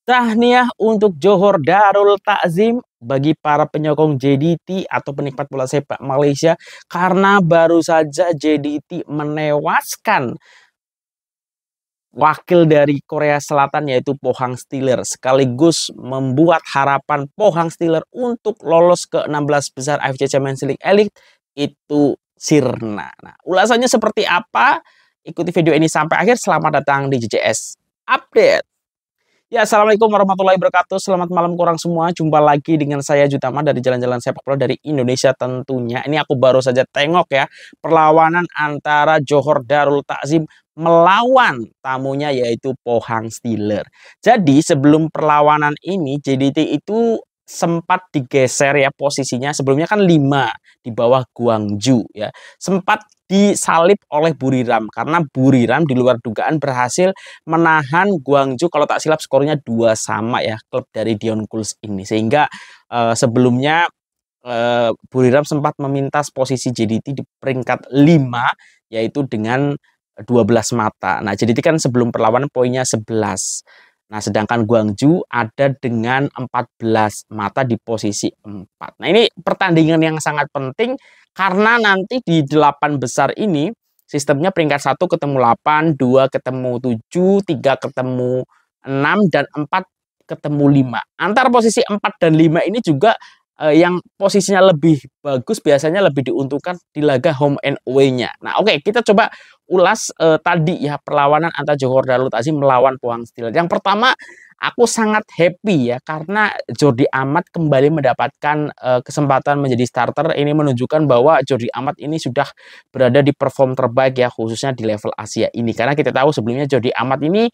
Tahniah untuk Johor Darul Takzim bagi para penyokong JDT atau penikmat bola sepak Malaysia karena baru saja JDT menewaskan wakil dari Korea Selatan yaitu Pohang Steelers sekaligus membuat harapan Pohang Steelers untuk lolos ke 16 besar AFC Champions League Elite itu sirna. Nah, ulasannya seperti apa? Ikuti video ini sampai akhir. Selamat datang di JJS Update. Ya, assalamualaikum warahmatullahi wabarakatuh. Selamat malam kurang semua. Jumpa lagi dengan saya Jutama dari Jalan-Jalan Sepak Bola dari Indonesia tentunya. Ini aku baru saja tengok ya perlawanan antara Johor Darul Takzim melawan tamunya yaitu Pohang Steelers. Jadi sebelum perlawanan ini JDT itu sempat digeser ya posisinya. Sebelumnya kan 5 di bawah Gwangju ya. Sempat disalip oleh Buriram karena Buriram di luar dugaan berhasil menahan Gwangju, kalau tak silap skornya 2-2 ya, klub dari Dion Kuls ini. Sehingga sebelumnya Buriram sempat memintas posisi JDT di peringkat 5 yaitu dengan 12 mata. Nah, JDT kan sebelum perlawanan poinnya 11. Nah, sedangkan Gwangju ada dengan 14 mata di posisi 4. Nah, ini pertandingan yang sangat penting karena nanti di 8 besar ini sistemnya peringkat 1 ketemu 8, 2 ketemu 7, 3 ketemu 6, dan 4 ketemu 5. Antara posisi 4 dan 5 ini juga yang posisinya lebih bagus biasanya lebih diuntungkan di laga home and away-nya. Nah, oke, kita coba ulas tadi ya perlawanan antara Johor Darul Takzim melawan Pohang Steelers. Yang pertama, aku sangat happy ya karena Jordi Amat kembali mendapatkan kesempatan menjadi starter. Ini menunjukkan bahwa Jordi Amat ini sudah berada di perform terbaik ya, khususnya di level Asia ini. Karena kita tahu sebelumnya Jordi Amat ini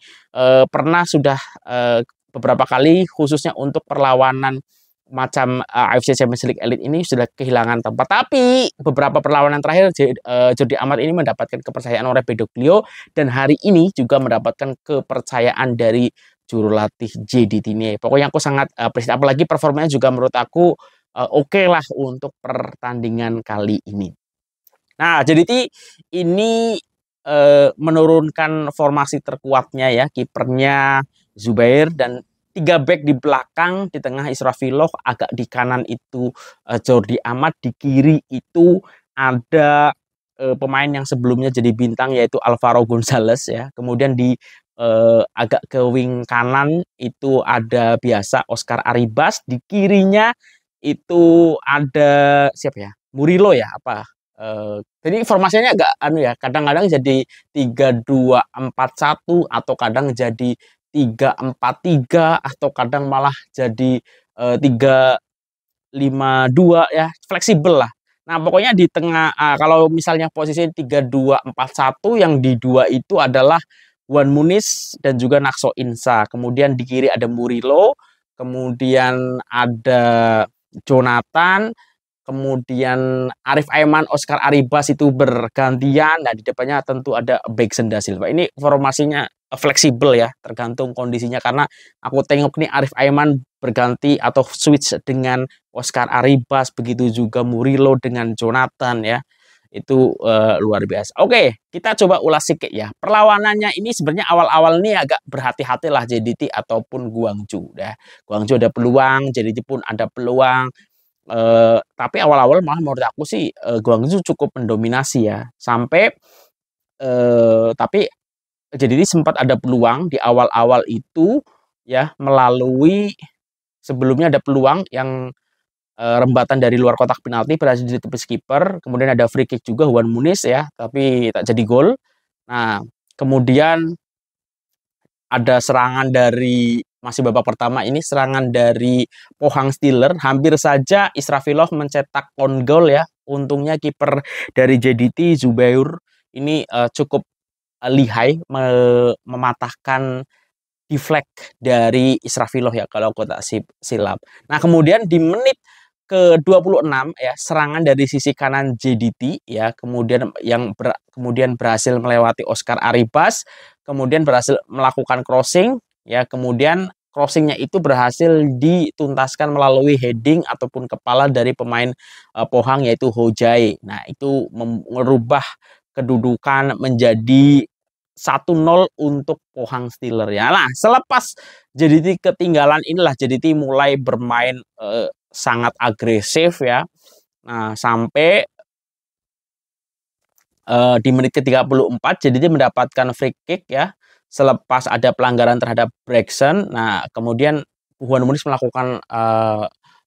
pernah sudah beberapa kali khususnya untuk perlawanan macam AFC Champions League Elite ini sudah kehilangan tempat. Tapi beberapa perlawanan terakhir Jordi Amat ini mendapatkan kepercayaan oleh Bedoglio dan hari ini juga mendapatkan kepercayaan dari juru latih JDT ini. Pokoknya aku sangat apresiasi, apalagi performanya juga menurut aku oke lah untuk pertandingan kali ini. Nah, JDT ini menurunkan formasi terkuatnya ya, kipernya Zubair dan 3 back di belakang, di tengah Israfilov, agak di kanan itu Jordi Amat, di kiri itu ada pemain yang sebelumnya jadi bintang yaitu Alvaro Gonzalez ya. Kemudian di agak ke wing kanan itu ada biasa Oscar Arribas, di kirinya itu ada siapa ya? Murilo ya apa? Jadi formasinya agak anu ya, kadang-kadang jadi 3-2-4-1 atau kadang jadi 3-4-3 atau kadang malah jadi 3-5-2 ya, fleksibel lah. Nah, pokoknya di tengah kalau misalnya posisi 3-2-4-1 yang di 2 itu adalah Wan Muniz dan juga Nakso Insa. Kemudian di kiri ada Murilo, kemudian ada Jonathan, kemudian Arif Aiman, Oscar Arribas itu bergantian. Nah, di depannya tentu ada Beksen da Silva. Ini formasinya fleksibel ya, tergantung kondisinya. Karena aku tengok nih Arif Aiman berganti atau switch dengan Oscar Arribas, begitu juga Murilo dengan Jonathan ya. Itu luar biasa. Oke, kita coba ulas sedikit ya. Perlawanannya ini sebenarnya awal-awal ini agak berhati-hati lah JDT ataupun Gwangju ya. Gwangju ada peluang, JDT pun ada peluang. Tapi awal-awal malah menurut aku sih Gwangju cukup mendominasi ya. Sampai tapi jadi sempat ada peluang di awal-awal itu ya, melalui sebelumnya ada peluang yang rembatan dari luar kotak penalti berhasil ditepis kiper, kemudian ada free kick juga Wan Muniz ya, tapi tak jadi gol. Nah, kemudian ada serangan dari masih babak pertama ini, serangan dari Pohang Steelers, hampir saja Israfilov mencetak on goal ya. Untungnya kiper dari JDT Zubair ini cukup lihai mematahkan deflect dari Israfilov ya, kalau aku tak silap. Nah, kemudian di menit ke-26 ya, serangan dari sisi kanan JDT ya, kemudian kemudian berhasil melewati Oscar Arribas, kemudian berhasil melakukan crossing ya, kemudian crossingnya itu berhasil dituntaskan melalui heading ataupun kepala dari pemain Pohang yaitu Ho Jae. Nah, itu merubah kedudukan menjadi 1-0 untuk Pohang Steelers ya. Nah, selepas JDT ketinggalan inilah JDT mulai bermain sangat agresif ya. Nah, sampai di menit ke-34 JDT mendapatkan free kick ya selepas ada pelanggaran terhadap Brexon. Nah, kemudian Juan Muniz melakukan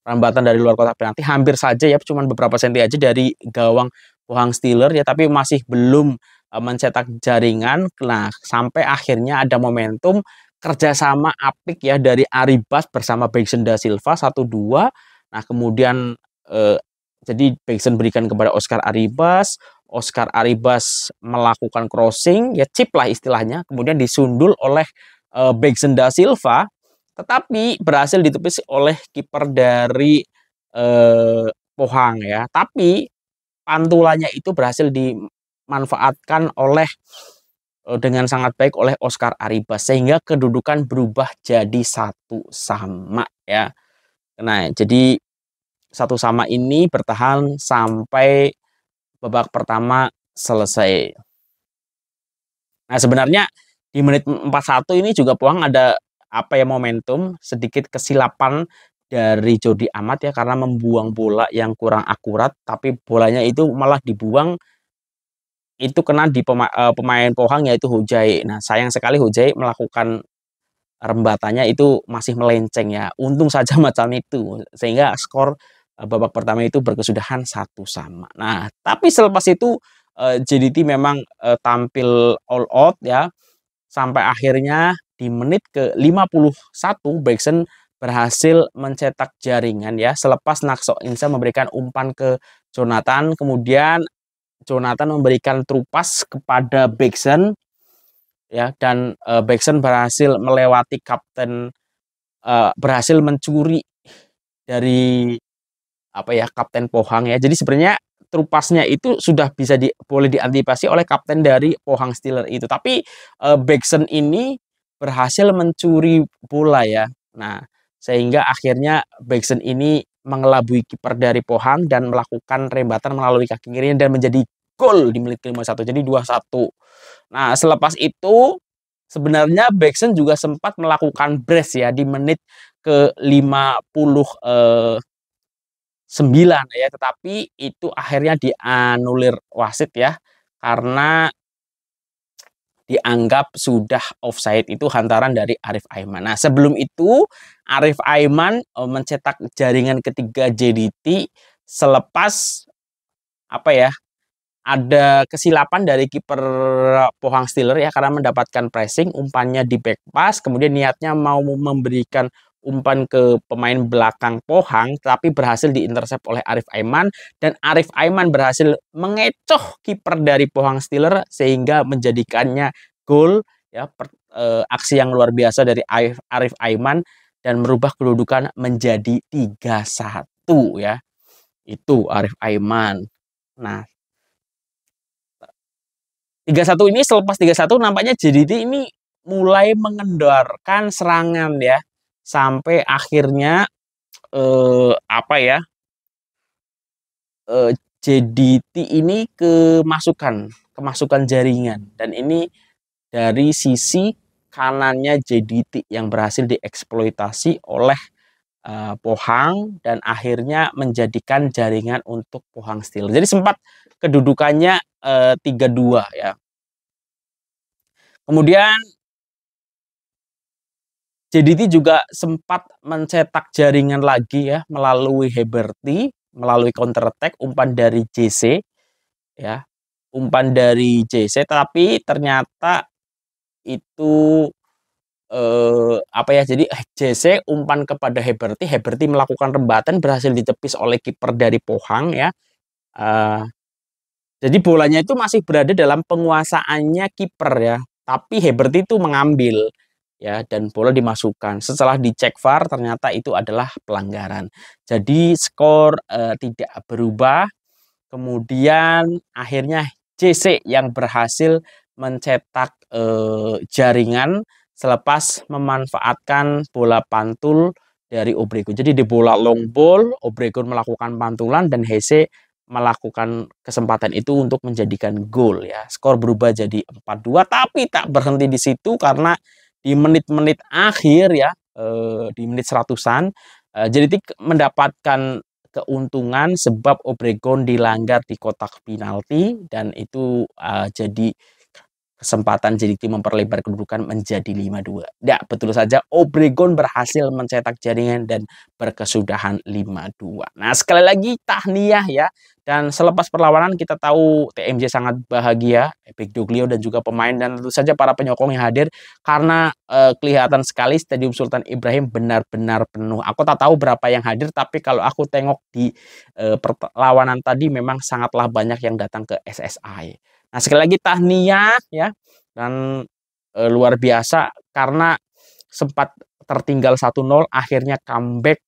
rambatan dari luar kotak penalti hampir saja ya, cuma beberapa senti aja dari gawang Pohang Steelers ya, tapi masih belum mencetak jaringan. Nah, sampai akhirnya ada momentum kerjasama apik ya dari Arribas bersama Beckson da Silva 1-2. Nah, kemudian jadi Beckson berikan kepada Oscar Arribas melakukan crossing, ya chip lah istilahnya, kemudian disundul oleh Beckson da Silva, tetapi berhasil ditepis oleh kiper dari Pohang ya. Tapi pantulannya itu berhasil dimanfaatkan oleh dengan sangat baik oleh Oscar Arribas sehingga kedudukan berubah jadi 1-1 ya. Nah, jadi 1-1 ini bertahan sampai babak pertama selesai. Nah, sebenarnya di menit 41 ini juga Pohang ada momentum sedikit kesilapan dari Jordi Amat ya, karena membuang bola yang kurang akurat, tapi bolanya itu malah dibuang itu kena di pemain Pohang yaitu Hojai. Nah, sayang sekali Hojai melakukan rembatannya itu masih melenceng ya. Untung saja macam itu sehingga skor babak pertama itu berkesudahan 1-1. Nah, tapi selepas itu JDT memang tampil all out ya sampai akhirnya di menit ke-51 Beckson berhasil mencetak jaringan ya selepas Nakso Insa memberikan umpan ke Jonathan, kemudian Jonathan memberikan trupas kepada Beckson ya, dan Beckson berhasil melewati kapten, berhasil mencuri dari kapten Pohang ya. Jadi sebenarnya trupasnya itu sudah bisa boleh diantisipasi oleh kapten dari Pohang Steelers itu. Tapi Beckson ini berhasil mencuri bola ya. Nah, sehingga akhirnya Beckson ini mengelabui kiper dari Pohang dan melakukan rembatan melalui kaki kirinya dan menjadi gol di menit ke-51. Jadi 2-1. Nah, selepas itu sebenarnya Beckson juga sempat melakukan brace ya di menit ke-59 ya, tetapi itu akhirnya dianulir wasit ya karena dianggap sudah offside, itu hantaran dari Arif Aiman. Nah, sebelum itu Arif Aiman mencetak jaringan ketiga JDT selepas ada kesilapan dari kiper Pohang Steelers ya karena mendapatkan pressing, umpannya di back pass, kemudian niatnya mau memberikan umpan ke pemain belakang Pohang tapi berhasil diintersep oleh Arif Aiman dan Arif Aiman berhasil mengecoh kiper dari Pohang Steelers sehingga menjadikannya gol ya, aksi yang luar biasa dari Arif Aiman dan merubah kedudukan menjadi 3-1 ya. Itu Arif Aiman. Nah, 3-1 ini, selepas 3-1 nampaknya JDT ini mulai mengendorkan serangan ya. Sampai akhirnya JDT ini kemasukan jaringan, dan ini dari sisi kanannya JDT yang berhasil dieksploitasi oleh Pohang dan akhirnya menjadikan jaringan untuk Pohang Steelers. Jadi sempat kedudukannya 3-2 ya. Kemudian JDT juga sempat mencetak jaringan lagi ya melalui Heberty, melalui counter attack umpan dari JC ya. Umpan dari JC, tapi ternyata itu jadi JC umpan kepada Heberty melakukan rembatan berhasil ditepis oleh kiper dari Pohang ya. Jadi bolanya itu masih berada dalam penguasaannya kiper ya, tapi Heberty itu mengambil ya dan bola dimasukkan. Setelah dicek VAR ternyata itu adalah pelanggaran. Jadi skor tidak berubah. Kemudian akhirnya JC yang berhasil mencetak jaringan selepas memanfaatkan bola pantul dari Obregon. Jadi di bola long ball, Obregon melakukan pantulan dan Hesse melakukan kesempatan itu untuk menjadikan gol ya. Skor berubah jadi 4-2 tapi tak berhenti di situ karena di menit-menit akhir ya, di menit seratusan, Jelitic mendapatkan keuntungan sebab Obregon dilanggar di kotak penalti dan itu jadi kesempatan JDT memperlebar kedudukan menjadi 5-2. Ya, betul saja Obregon berhasil mencetak jaringan dan berkesudahan 5-2. Nah, sekali lagi tahniah ya. Dan selepas perlawanan kita tahu TMJ sangat bahagia, Epic Doglio dan juga pemain dan tentu saja para penyokong yang hadir karena kelihatan sekali Stadium Sultan Ibrahim benar-benar penuh. Aku tak tahu berapa yang hadir tapi kalau aku tengok di perlawanan tadi memang sangatlah banyak yang datang ke SSI. Nah, sekali lagi tahniah ya dan luar biasa karena sempat tertinggal 1-0 akhirnya comeback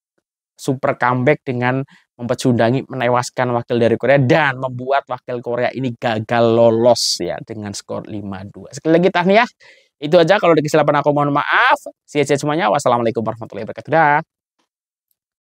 super comeback dengan mempecundangi menewaskan wakil dari Korea dan membuat wakil Korea ini gagal lolos ya dengan skor 5-2. Sekali lagi tahniah. Itu aja kalau ada kesilapan aku mohon maaf. Sia-sia semuanya. Wassalamualaikum warahmatullahi wabarakatuh. Dah.